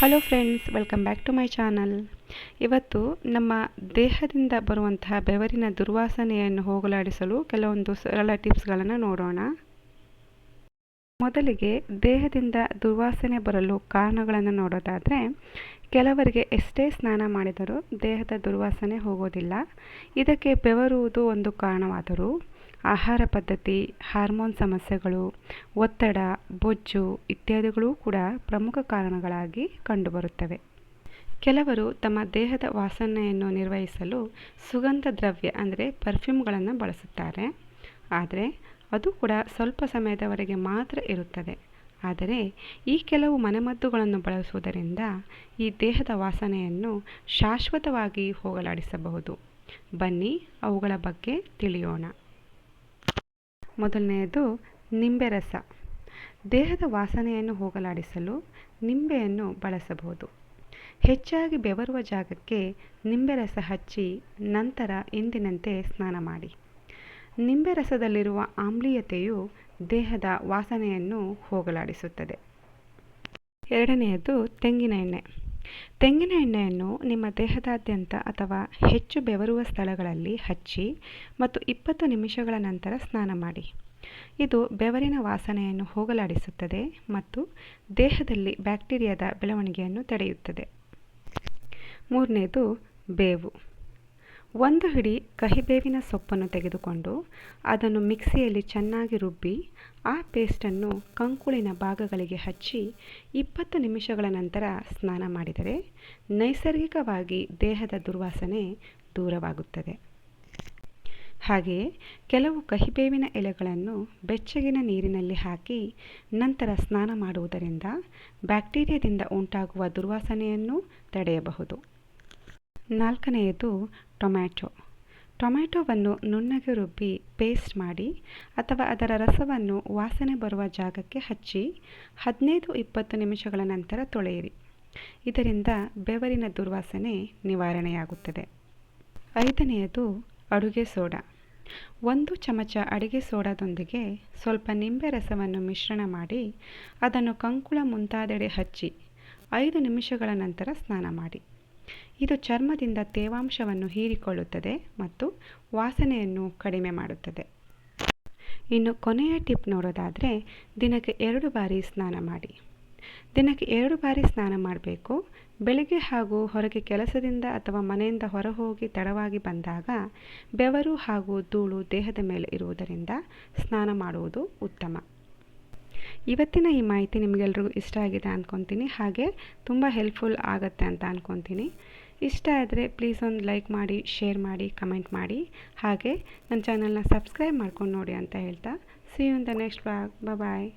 Hello friends, welcome back to my channel. ಇವತ್ತು ನಮ್ಮ ದೇಹದಿಂದ ಬರುವಂತಹ ಬೆವರಿನ ದುರ್ವಾಸನೆಯನ್ನು ಹೋಗಲಾಡಿಸಲು ಕೆಲವೊಂದು ಸರಳ ಟಿಪ್ಸ್ಗಳನ್ನು ನೋಡೋಣ. ಮೊದಲಿಗೆ ದೇಹದಿಂದ ದುರ್ವಾಸನೆ ಬರಲು ಕಾರಣಗಳನ್ನು ನೋಡೋದಾದರೆ, ಕೆಲವರಿಗೆ ಎಷ್ಟೇ ಸ್ನಾನ ಮಾಡಿದರೂ ದೇಹದ ದುರ್ವಾಸನೆ ಹೋಗೋದಿಲ್ಲ. ಇದಕ್ಕೆ ಬೆವರುವುದು ಒಂದು ಕಾರಣವಾದರೂ ಆಹಾರ ಪದ್ಧತಿ, ಹಾರ್ಮೋನ್ ಸಮಸ್ಯೆಗಳು, ಒತ್ತಡ, ಬೊಜ್ಜು ಇತ್ಯಾದಿಗಳೂ ಕೂಡ ಪ್ರಮುಖ ಕಾರಣಗಳಾಗಿ ಕಂಡುಬರುತ್ತವೆ. ಕೆಲವರು ತಮ್ಮ ದೇಹದ ವಾಸನೆಯನ್ನು ನಿರ್ವಹಿಸಲು ಸುಗಂಧ ದ್ರವ್ಯ ಅಂದರೆ ಪರ್ಫ್ಯೂಮ್ಗಳನ್ನು ಬಳಸುತ್ತಾರೆ. ಆದರೆ ಅದು ಕೂಡ ಸ್ವಲ್ಪ ಸಮಯದವರೆಗೆ ಮಾತ್ರ ಇರುತ್ತದೆ. ಆದರೆ ಈ ಕೆಲವು ಮನೆಮದ್ದುಗಳನ್ನು ಬಳಸುವುದರಿಂದ ಈ ದೇಹದ ವಾಸನೆಯನ್ನು ಶಾಶ್ವತವಾಗಿ ಹೋಗಲಾಡಿಸಬಹುದು. ಬನ್ನಿ ಅವುಗಳ ಬಗ್ಗೆ ತಿಳಿಯೋಣ. ಮೊದಲನೆಯದು ನಿಂಬೆ ರಸ. ದೇಹದ ವಾಸನೆಯನ್ನು ಹೋಗಲಾಡಿಸಲು ನಿಂಬೆಯನ್ನು ಬಳಸಬಹುದು. ಹೆಚ್ಚಾಗಿ ಬೆವರುವ ಜಾಗಕ್ಕೆ ನಿಂಬೆ ರಸ ಹಚ್ಚಿ ನಂತರ ಎಂದಿನಂತೆ ಸ್ನಾನ ಮಾಡಿ. ನಿಂಬೆ ರಸದಲ್ಲಿರುವ ಆಮ್ಲೀಯತೆಯು ದೇಹದ ವಾಸನೆಯನ್ನು ಹೋಗಲಾಡಿಸುತ್ತದೆ. ಎರಡನೆಯದು ತೆಂಗಿನ ಎಣ್ಣೆ. ತೆಂಗಿನ ಎಣ್ಣೆಯನ್ನು ನಿಮ್ಮ ದೇಹದಾದ್ಯಂತ ಅಥವಾ ಹೆಚ್ಚು ಬೆವರುವ ಸ್ಥಳಗಳಲ್ಲಿ ಹಚ್ಚಿ ಮತ್ತು 20 ನಿಮಿಷಗಳ ನಂತರ ಸ್ನಾನ ಮಾಡಿ. ಇದು ಬೆವರಿನ ವಾಸನೆಯನ್ನು ಹೋಗಲಾಡಿಸುತ್ತದೆ ಮತ್ತು ದೇಹದಲ್ಲಿ ಬ್ಯಾಕ್ಟೀರಿಯಾದ ಬೆಳವಣಿಗೆಯನ್ನು ತಡೆಯುತ್ತದೆ. ಮೂರನೆಯದು ಬೇವು. 1 ಹಿಡಿ ಕಹಿಬೇವಿನ ಸೊಪ್ಪನ್ನು ತೆಗೆದುಕೊಂಡು ಅದನ್ನು ಮಿಕ್ಸಿಯಲ್ಲಿ ಚೆನ್ನಾಗಿ ರುಬ್ಬಿ ಆ ಪೇಸ್ಟನ್ನು ಕಂಕುಳಿನ ಭಾಗಗಳಿಗೆ ಹಚ್ಚಿ 20 ನಿಮಿಷಗಳ ನಂತರ ಸ್ನಾನ ಮಾಡಿದರೆ ನೈಸರ್ಗಿಕವಾಗಿ ದೇಹದ ದುರ್ವಾಸನೆ ದೂರವಾಗುತ್ತದೆ. ಹಾಗೆಯೇ ಕೆಲವು ಕಹಿಬೇವಿನ ಎಲೆಗಳನ್ನು ಬೆಚ್ಚಗಿನ ನೀರಿನಲ್ಲಿ ಹಾಕಿ ನಂತರ ಸ್ನಾನ ಮಾಡುವುದರಿಂದ ಬ್ಯಾಕ್ಟೀರಿಯಾದಿಂದ ಉಂಟಾಗುವ ದುರ್ವಾಸನೆಯನ್ನು ತಡೆಯಬಹುದು. ನಾಲ್ಕನೆಯದು ಟೊಮ್ಯಾಟೊ. ಟೊಮ್ಯಾಟೊವನ್ನು ನುಣ್ಣಗೆ ರುಬ್ಬಿ ಪೇಸ್ಟ್ ಮಾಡಿ ಅಥವಾ ಅದರ ರಸವನ್ನು ವಾಸನೆ ಬರುವ ಜಾಗಕ್ಕೆ ಹಚ್ಚಿ 15-20 ನಿಮಿಷಗಳ ನಂತರ ತೊಳೆಯಿರಿ. ಇದರಿಂದ ಬೆವರಿನ ದುರ್ವಾಸನೆ ನಿವಾರಣೆಯಾಗುತ್ತದೆ. ಐದನೆಯದು ಅಡುಗೆ ಸೋಡಾ. 1 ಚಮಚ ಅಡುಗೆ ಸೋಡಾದೊಂದಿಗೆ ಸ್ವಲ್ಪ ನಿಂಬೆ ರಸವನ್ನು ಮಿಶ್ರಣ ಮಾಡಿ ಅದನ್ನು ಕಂಕುಳ ಮುಂತಾದೆಡೆ ಹಚ್ಚಿ 5 ನಿಮಿಷಗಳ ನಂತರ ಸ್ನಾನ ಮಾಡಿ. ಇದು ಚರ್ಮದಿಂದ ತೇವಾಂಶವನ್ನು ಹೀರಿಕೊಳ್ಳುತ್ತದೆ ಮತ್ತು ವಾಸನೆಯನ್ನು ಕಡಿಮೆ ಮಾಡುತ್ತದೆ. ಇನ್ನು ಕೊನೆಯ ಟಿಪ್ ನೋಡೋದಾದರೆ, ದಿನಕ್ಕೆ 2 ಬಾರಿ ಸ್ನಾನ ಮಾಡಿ. ದಿನಕ್ಕೆ 2 ಬಾರಿ ಸ್ನಾನ ಮಾಡಬೇಕು. ಬೆಳಿಗ್ಗೆ ಹಾಗೂ ಹೊರಗೆ ಕೆಲಸದಿಂದ ಅಥವಾ ಮನೆಯಿಂದ ಹೊರಹೋಗಿ ತಡವಾಗಿ ಬಂದಾಗ ಬೆವರು ಹಾಗೂ ಧೂಳು ದೇಹದ ಮೇಲೆ ಇರುವುದರಿಂದ ಸ್ನಾನ ಮಾಡುವುದು ಉತ್ತಮ. ಇವತ್ತಿನ ಈ ಮಾಹಿತಿ ನಿಮಗೆಲ್ರಿಗೂ ಇಷ್ಟ ಆಗಿದೆ ಅಂದ್ಕೊತೀನಿ. ಹಾಗೆ ತುಂಬ ಹೆಲ್ಪ್ಫುಲ್ ಆಗುತ್ತೆ ಅಂತ ಅಂದ್ಕೊತೀನಿ. ಇಷ್ಟ ಆದರೆ ಪ್ಲೀಸ್ ಒಂದು ಲೈಕ್ ಮಾಡಿ, ಶೇರ್ ಮಾಡಿ, ಕಮೆಂಟ್ ಮಾಡಿ. ಹಾಗೆ ನನ್ನ ಚಾನಲ್ನ ಸಬ್ಸ್ಕ್ರೈಬ್ ಮಾಡ್ಕೊಂಡು ನೋಡಿ ಅಂತ ಹೇಳ್ತಾ, see you in the next vlog. Bye.